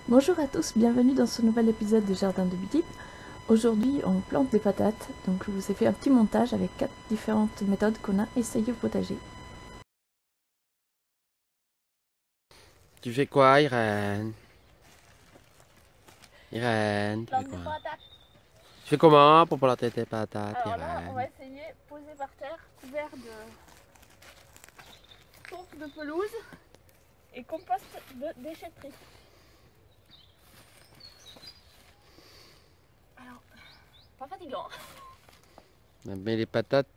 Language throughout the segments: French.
Bonjour à tous, bienvenue dans ce nouvel épisode de Jardin de Bidip. Aujourd'hui on plante des patates, donc je vous ai fait un petit montage avec 4 différentes méthodes qu'on a essayées au potager. Tu fais quoi, Irène? Irène, tu fais quoi? Tu fais comment pour planter tes patates, Alors là on va Irène? essayer poser par terre, couvert de tonte de pelouse et compost de déchetterie. Alors, pas fatigant. Mais les patates,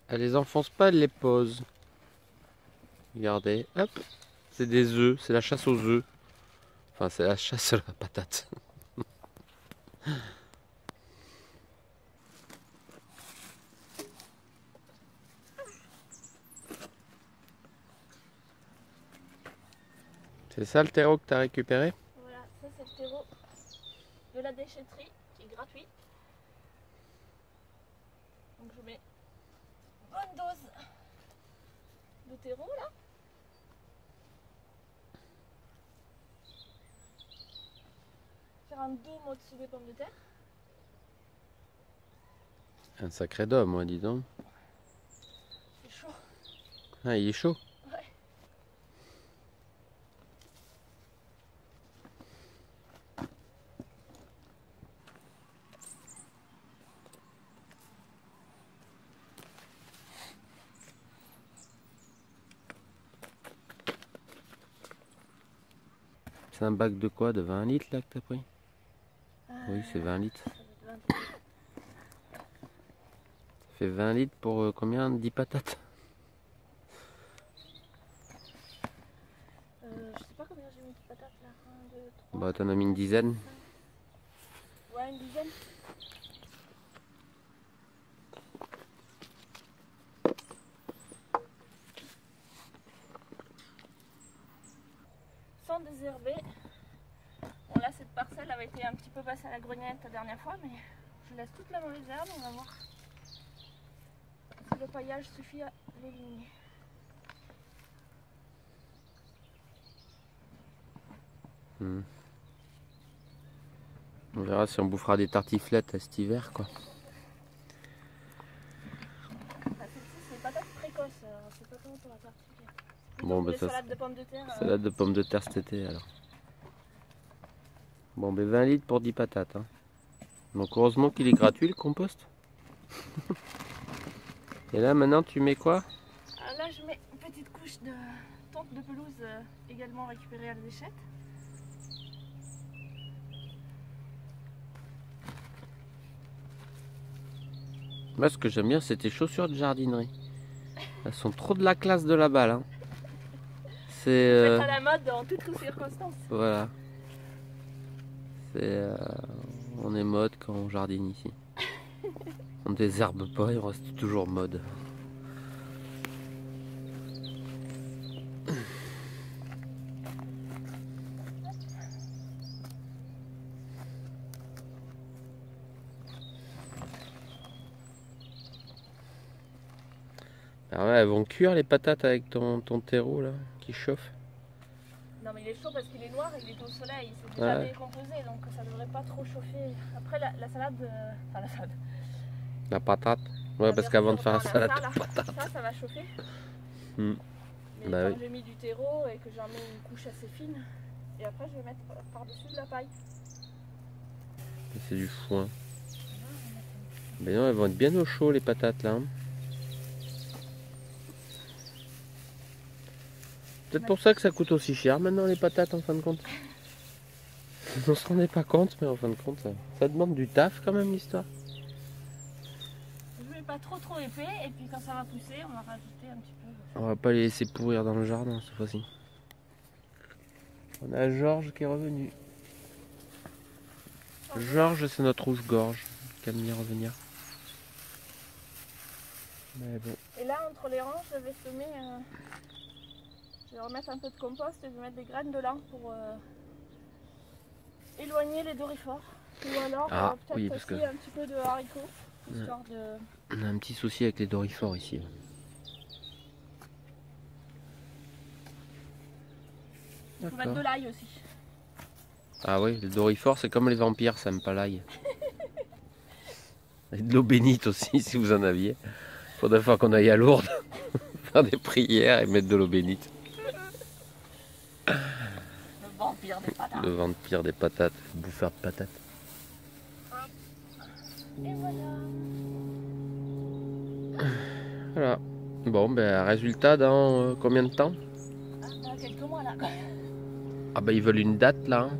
elles les enfoncent pas, elles les posent. Regardez, hop, c'est des œufs, c'est la chasse aux œufs. Enfin, c'est la chasse à la patate. C'est ça le terreau que tu as récupéré? Voilà, ça c'est le terreau de la déchetterie qui est gratuit. Donc je mets une bonne dose de terreau là. Faire un dôme au-dessus des pommes de terre. Un sacré dôme, moi, dis donc. C'est chaud. Ah, il est chaud. Ouais. C'est un bac de quoi? De 20 litres là que t'as pris? Oui, c'est 20 litres. Ça fait 20 litres pour combien? 10 patates? Je sais pas combien j'ai mis de patates là. 1, 2, 3. Bah, t'en as mis une dizaine. 5. Ouais, une dizaine. Sans désherber. Bon là cette parcelle avait été un petit peu passée à la grognette la dernière fois, mais je laisse toute la mauvaise herbe, on va voir si le paillage suffit à l'éliminer. On verra si on bouffera des tartiflettes cet hiver, quoi. Ah, celle-ci c'est patates précoces, c'est pas comment pour la tartiflette. Plutôt Bon, pour bah les ça, salades de pommes de terre. salade de pommes de terre cet été, alors. Bon, ben 20 litres pour 10 patates, hein. Donc heureusement qu'il est gratuit, le compost. Et là, maintenant, tu mets quoi? Là je mets une petite couche de tonte de pelouse également récupérée à la déchette. Moi, ce que j'aime bien, c'est tes chaussures de jardinerie. Elles sont trop de la classe de la balle, hein. C'est... Mettre à la mode en toutes circonstances. Voilà. C'est... on est mode quand on jardine ici. On désherbe pas et on reste toujours mode. Ah ouais, elles vont cuire les patates avec ton terreau là, qui chauffe. Non mais il est chaud parce qu'il est noir et il est au soleil, c'est déjà décomposé donc ça devrait pas trop chauffer. Après la salade, enfin la salade. La patate. Ouais, parce qu'avant de faire la salade de patates. Ça va chauffer. Hmm. Mais Bah quand oui. j'ai mis du terreau et que j'en mets une couche assez fine, et après je vais mettre par-dessus de la paille. C'est du foin. Mais non, elles vont être bien au chaud les patates là. Peut-être pour ça que ça coûte aussi cher maintenant les patates en fin de compte. On se rendait pas compte, mais en fin de compte, ça demande du taf quand même l'histoire. Je mets pas trop épais et puis quand ça va pousser, on va rajouter un petit peu. On va pas les laisser pourrir dans le jardin cette fois-ci. On a Georges qui est revenu. Georges, c'est notre rouge-gorge qui aime bien revenir. Mais bon. Et là, entre les rangs, je vais semer. Je vais remettre un peu de compost et je vais mettre des graines de lin pour éloigner les dorifores. Ou alors peut-être aussi un petit peu de haricots, histoire de... On a un petit souci avec les dorifores ici. Il faut mettre de l'ail aussi. Ah oui, le dorifort c'est comme les vampires, ça aime pas l'ail. Et de l'eau bénite aussi si vous en aviez. Faudrait fois qu'on aille à Lourdes faire des prières et mettre de l'eau bénite. Le vampire des patates. Le vampire des patates, le bouffeur de patates. Et voilà. Voilà. Bon, ben résultat dans combien de temps? Dans quelques mois là. Ah ben ils veulent une date là. Hein.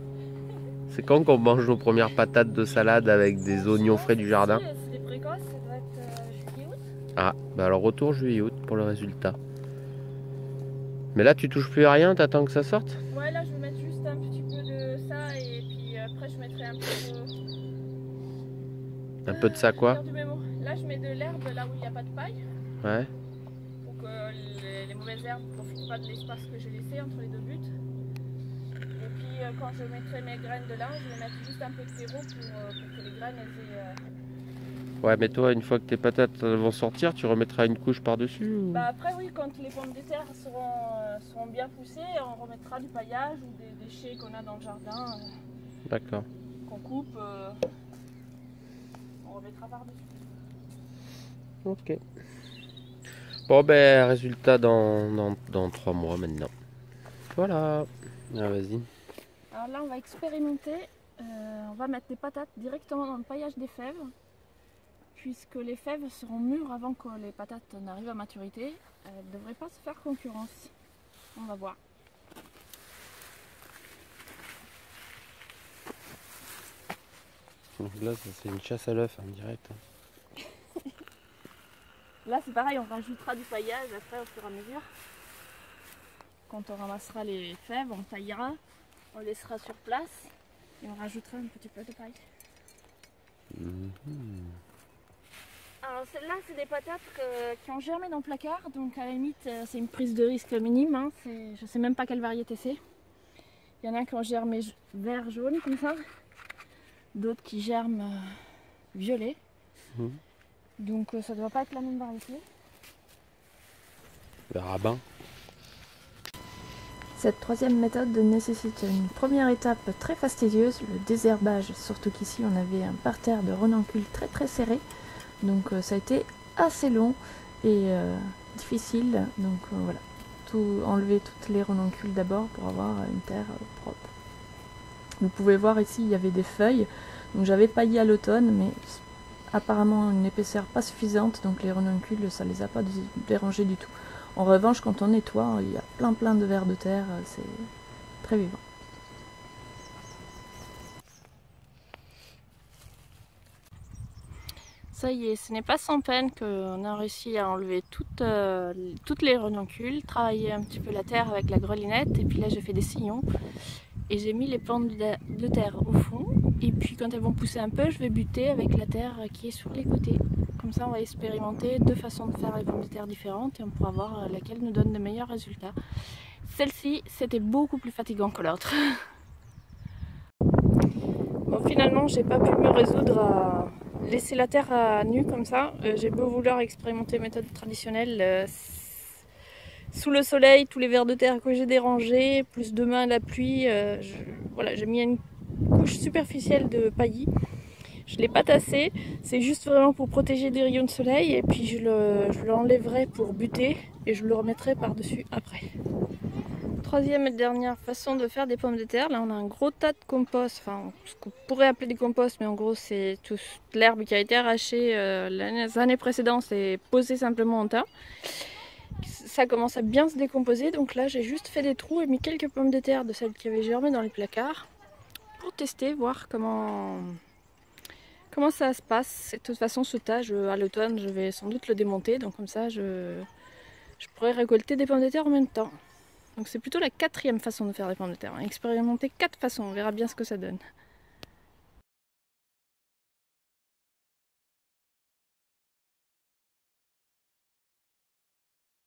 C'est quand qu'on mange nos premières patates de salade avec des oignons frais du jardin? C'est précoce, ça doit être juillet-août. Ah, ben alors retour juillet-août pour le résultat. Mais là tu touches plus à rien, t'attends que ça sorte? Ouais, là je vais mettre juste un petit peu de ça et puis après je mettrai un peu de ça quoi? du mémo. Là je mets de l'herbe là où il n'y a pas de paille. Ouais. Pour que les mauvaises herbes ne profitent pas de l'espace que j'ai laissé entre les deux buts. Et puis quand je mettrai mes graines dedans, je vais mettre juste un peu de terreau pour que les graines elles aient... Ouais, mais toi, une fois que tes patates vont sortir, tu remettras une couche par-dessus ou... Bah après oui, quand les pommes de terre seront bien poussées, on remettra du paillage ou des déchets qu'on a dans le jardin. D'accord. Qu'on coupe, on remettra par-dessus. Ok. Bon ben résultat dans 3 mois maintenant. Voilà. Ah, vas-y. Alors là on va expérimenter, on va mettre des patates directement dans le paillage des fèves. Puisque les fèves seront mûres avant que les patates n'arrivent à maturité, elles ne devraient pas se faire concurrence. On va voir. Donc là, c'est une chasse à l'œuf en direct. Là c'est pareil, on rajoutera du paillage après au fur et à mesure. Quand on ramassera les fèves, on taillera, on laissera sur place et on rajoutera un petit peu de paille. Alors celles-là c'est des patates qui ont germé dans le placard, donc à la limite c'est une prise de risque minime, hein. Je sais même pas quelle variété c'est. Il y en a qui ont germé vert jaune comme ça, d'autres qui germent violet, donc ça doit pas être la même variété. Le rabbin. Cette troisième méthode nécessite une première étape très fastidieuse, le désherbage, surtout qu'ici on avait un parterre de renoncules très serré. Donc ça a été assez long et difficile, donc voilà, enlever toutes les renoncules d'abord pour avoir une terre propre. Vous pouvez voir ici il y avait des feuilles, donc j'avais paillé à l'automne, mais apparemment une épaisseur pas suffisante, donc les renoncules ça les a pas dérangés du tout. En revanche quand on nettoie, il y a plein de vers de terre, c'est très vivant. Ça y est, ce n'est pas sans peine qu'on a réussi à enlever toutes les renoncules, travailler un petit peu la terre avec la grelinette, et puis là j'ai fait des sillons et j'ai mis les plantes de terre au fond, et puis quand elles vont pousser un peu, je vais buter avec la terre qui est sur les côtés. Comme ça on va expérimenter deux façons de faire les pommes de terre différentes et on pourra voir laquelle nous donne de meilleurs résultats. Celle-ci, c'était beaucoup plus fatigant que l'autre. Bon, finalement j'ai pas pu me résoudre à laisser la terre à nu comme ça. J'ai beau vouloir expérimenter méthode traditionnelle, sous le soleil, tous les vers de terre que j'ai dérangés, plus demain la pluie, voilà, j'ai mis une couche superficielle de paillis. Je ne l'ai pas tassé, c'est juste vraiment pour protéger des rayons de soleil, et puis je l'enlèverai pour buter et je le remettrai par-dessus après. Troisième et dernière façon de faire des pommes de terre, là on a un gros tas de compost, enfin ce qu'on pourrait appeler du compost, mais en gros c'est toute l'herbe qui a été arrachée les années précédentes et posée simplement en tas. Ça commence à bien se décomposer, donc là j'ai juste fait des trous et mis quelques pommes de terre de celles qui avaient germé dans les placards pour tester, voir comment ça se passe. Et de toute façon ce tas, à l'automne je vais sans doute le démonter, donc comme ça je pourrais récolter des pommes de terre en même temps. Donc c'est plutôt la quatrième façon de faire des pommes de terre. Expérimenter 4 façons, on verra bien ce que ça donne.